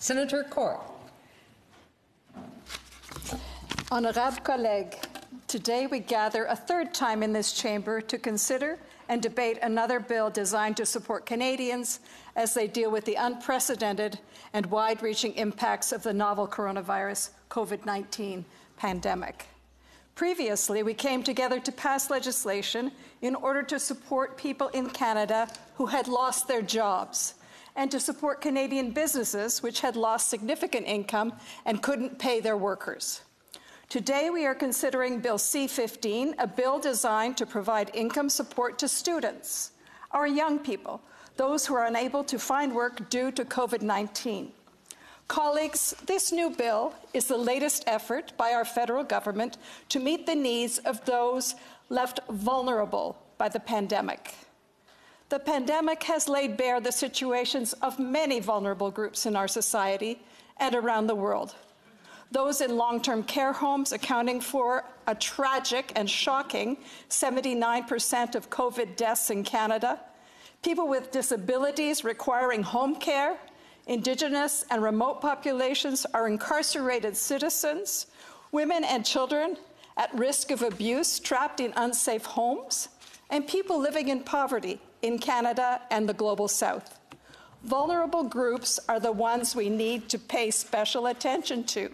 Senator Corr. Honorables collègues, today we gather a third time in this chamber to consider and debate another bill designed to support Canadians as they deal with the unprecedented and wide-reaching impacts of the novel coronavirus COVID-19 pandemic. Previously, we came together to pass legislation in order to support people in Canada who had lost their jobs and to support Canadian businesses which had lost significant income and couldn't pay their workers. Today, we are considering Bill C-15, a bill designed to provide income support to students, our young people, those who are unable to find work due to COVID-19. Colleagues, this new bill is the latest effort by our federal government to meet the needs of those left vulnerable by the pandemic. The pandemic has laid bare the situations of many vulnerable groups in our society and around the world. Those in long-term care homes accounting for a tragic and shocking 79% of COVID deaths in Canada, people with disabilities requiring home care, Indigenous and remote populations, our incarcerated citizens, women and children at risk of abuse trapped in unsafe homes, and people living in poverty in Canada and the Global South. Vulnerable groups are the ones we need to pay special attention to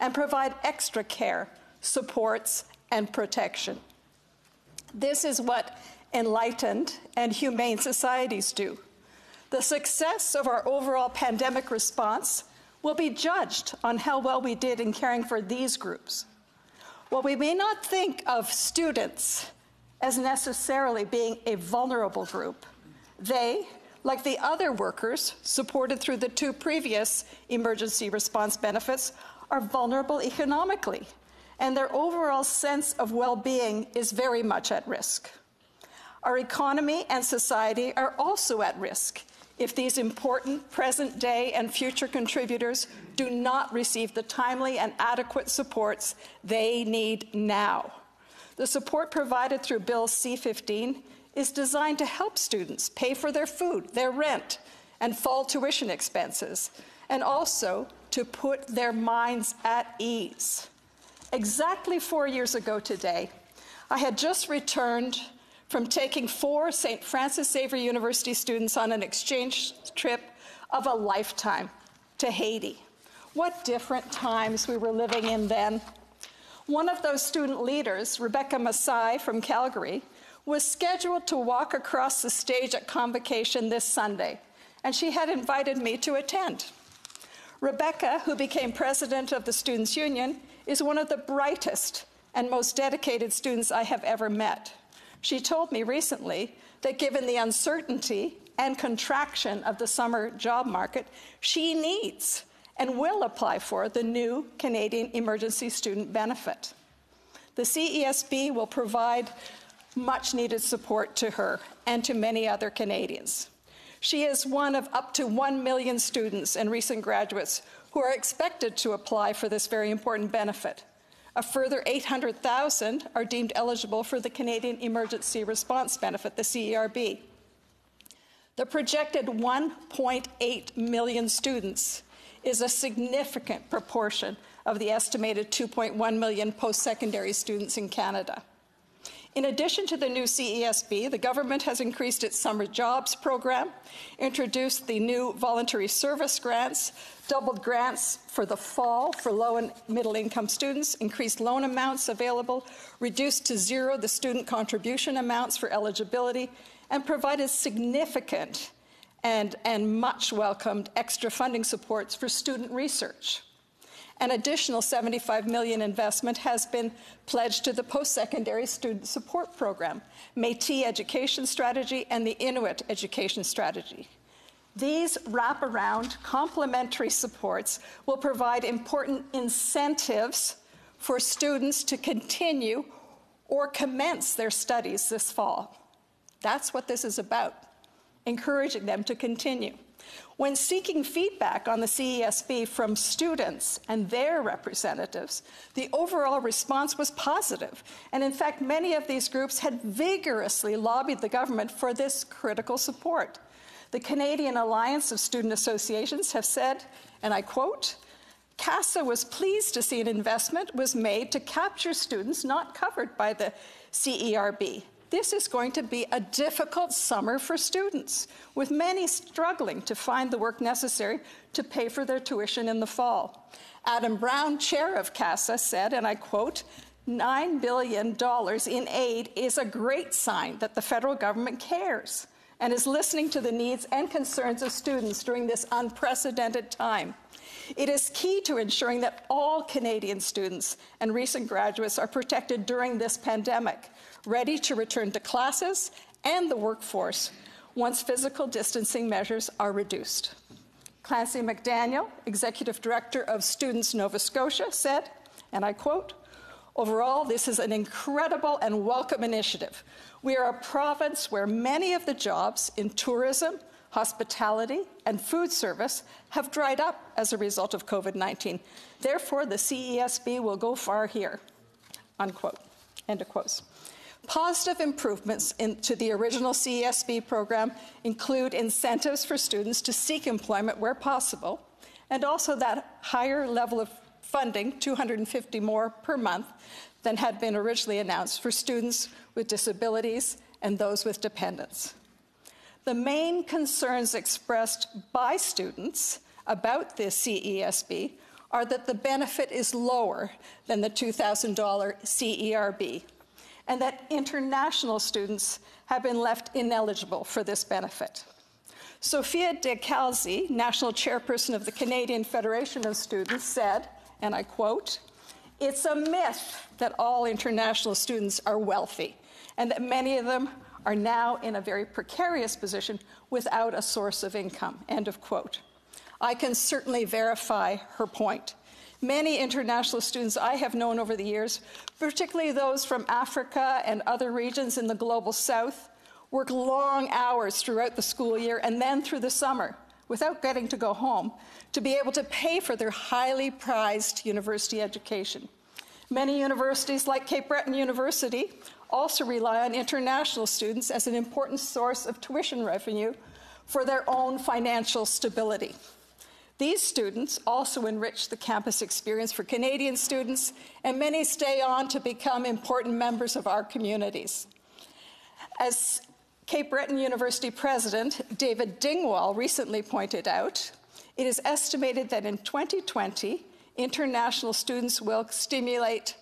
and provide extra care, supports, and protection. This is what enlightened and humane societies do. The success of our overall pandemic response will be judged on how well we did in caring for these groups. While we may not think of students as necessarily being a vulnerable group, they, like the other workers supported through the two previous emergency response benefits, are vulnerable economically, and their overall sense of well-being is very much at risk. Our economy and society are also at risk if these important present-day and future contributors do not receive the timely and adequate supports they need now. The support provided through Bill C-15 is designed to help students pay for their food, their rent, and fall tuition expenses, and also to put their minds at ease. Exactly 4 years ago today, I had just returned from taking 4 St. Francis Xavier University students on an exchange trip of a lifetime to Haiti. What different times we were living in then. One of those student leaders, Rebecca Masai from Calgary, was scheduled to walk across the stage at Convocation this Sunday, and she had invited me to attend. Rebecca, who became president of the Students' Union, is one of the brightest and most dedicated students I have ever met. She told me recently that given the uncertainty and contraction of the summer job market, she needs and will apply for the new Canadian Emergency Student Benefit. The CESB will provide much-needed support to her and to many other Canadians. She is one of up to 1 million students and recent graduates who are expected to apply for this very important benefit. A further 800,000 are deemed eligible for the Canadian Emergency Response Benefit, the CERB. The projected 1.8 million students is a significant proportion of the estimated 2.1 million post-secondary students in Canada. In addition to the new CESB, the government has increased its summer jobs program, introduced the new voluntary service grants, doubled grants for the fall for low and middle income students, increased loan amounts available, reduced to zero the student contribution amounts for eligibility, and provided significant and much welcomed extra funding supports for student research. An additional $75 million investment has been pledged to the Post-Secondary Student Support Program, Métis Education Strategy, and the Inuit Education Strategy. These wraparound complementary supports will provide important incentives for students to continue or commence their studies this fall. That's what this is about, encouraging them to continue. When seeking feedback on the CESB from students and their representatives, the overall response was positive. And in fact, many of these groups had vigorously lobbied the government for this critical support. The Canadian Alliance of Student Associations have said, and I quote, CASA was pleased to see an investment was made to capture students not covered by the CERB. This is going to be a difficult summer for students, with many struggling to find the work necessary to pay for their tuition in the fall. Adam Brown, chair of CASA, said, and I quote, $9 billion in aid is a great sign that the federal government cares and is listening to the needs and concerns of students during this unprecedented time. It is key to ensuring that all Canadian students and recent graduates are protected during this pandemic, ready to return to classes and the workforce once physical distancing measures are reduced. Clancy McDaniel, Executive Director of Students Nova Scotia, said, and I quote, overall, this is an incredible and welcome initiative. We are a province where many of the jobs in tourism, hospitality, and food service have dried up as a result of COVID-19. Therefore, the CESB will go far here, unquote, end of quotes. Positive improvements to the original CESB program include incentives for students to seek employment where possible, and also that higher level of funding, $250 more per month, than had been originally announced for students with disabilities and those with dependents. The main concerns expressed by students about this CESB are that the benefit is lower than the $2,000 CERB, and that international students have been left ineligible for this benefit. Sophia De Calzi, national chairperson of the Canadian Federation of Students, said, and I quote, it's a myth that all international students are wealthy and that many of them are now in a very precarious position without a source of income, end of quote. I can certainly verify her point. Many international students I have known over the years, particularly those from Africa and other regions in the global south, work long hours throughout the school year and then through the summer without getting to go home to be able to pay for their highly prized university education. Many universities, like Cape Breton University, also rely on international students as an important source of tuition revenue for their own financial stability. These students also enrich the campus experience for Canadian students, and many stay on to become important members of our communities. As Cape Breton University President David Dingwall recently pointed out, it is estimated that in 2020, international students will stimulate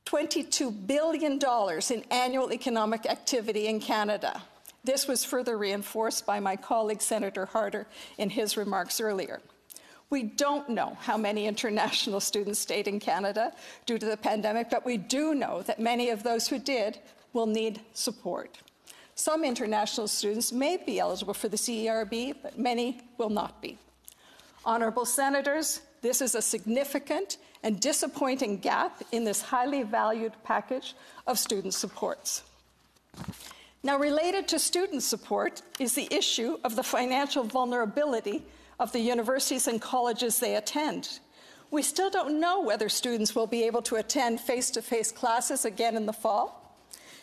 $22 billion in annual economic activity in Canada. This was further reinforced by my colleague, Senator Harder, in his remarks earlier. We don't know how many international students stayed in Canada due to the pandemic, but we do know that many of those who did will need support. Some international students may be eligible for the CERB, but many will not be. Honourable Senators, this is a significant and disappointing gap in this highly valued package of student supports. Now, related to student support is the issue of the financial vulnerability of the universities and colleges they attend. We still don't know whether students will be able to attend face-to-face classes again in the fall.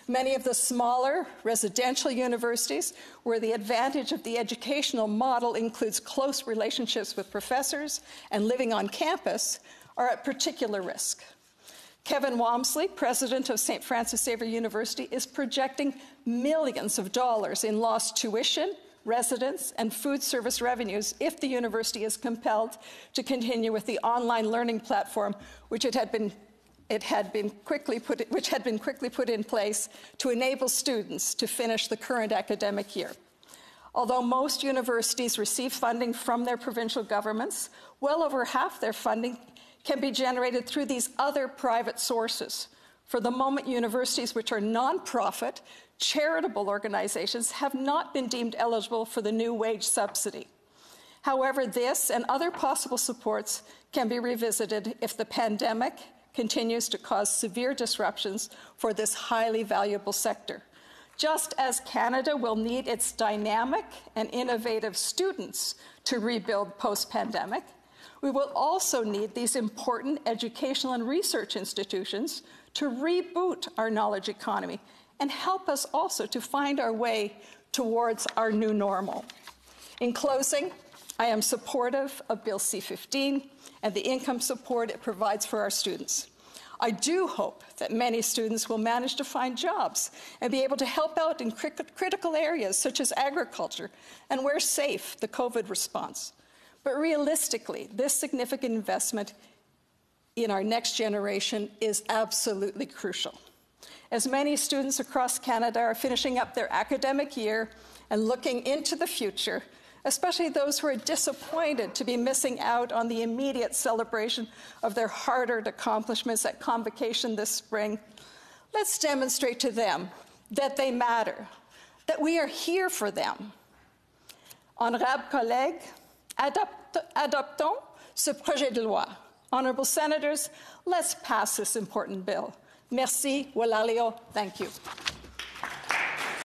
Many of the smaller residential universities, where the advantage of the educational model includes close relationships with professors and living on campus, are at particular risk. Kevin Walmsley, president of St. Francis Xavier University, is projecting millions of dollars in lost tuition, residence, and food service revenues if the university is compelled to continue with the online learning platform, which had been quickly put in place to enable students to finish the current academic year. Although most universities receive funding from their provincial governments, well over half their funding can be generated through these other private sources. For the moment, universities which are nonprofit, charitable organizations have not been deemed eligible for the new wage subsidy. However, this and other possible supports can be revisited if the pandemic continues to cause severe disruptions for this highly valuable sector. Just as Canada will need its dynamic and innovative students to rebuild post-pandemic, we will also need these important educational and research institutions to reboot our knowledge economy and help us also to find our way towards our new normal. In closing, I am supportive of Bill C-15 and the income support it provides for our students. I do hope that many students will manage to find jobs and be able to help out in critical areas such as agriculture and where safe, the COVID response. But realistically, this significant investment in our next generation is absolutely crucial. As many students across Canada are finishing up their academic year and looking into the future, especially those who are disappointed to be missing out on the immediate celebration of their hard-earned accomplishments at Convocation this spring, let's demonstrate to them that they matter, that we are here for them. Honorables collègues, adoptons ce projet de loi. Honorable senators, let's pass this important bill. Merci, Walalio. Thank you.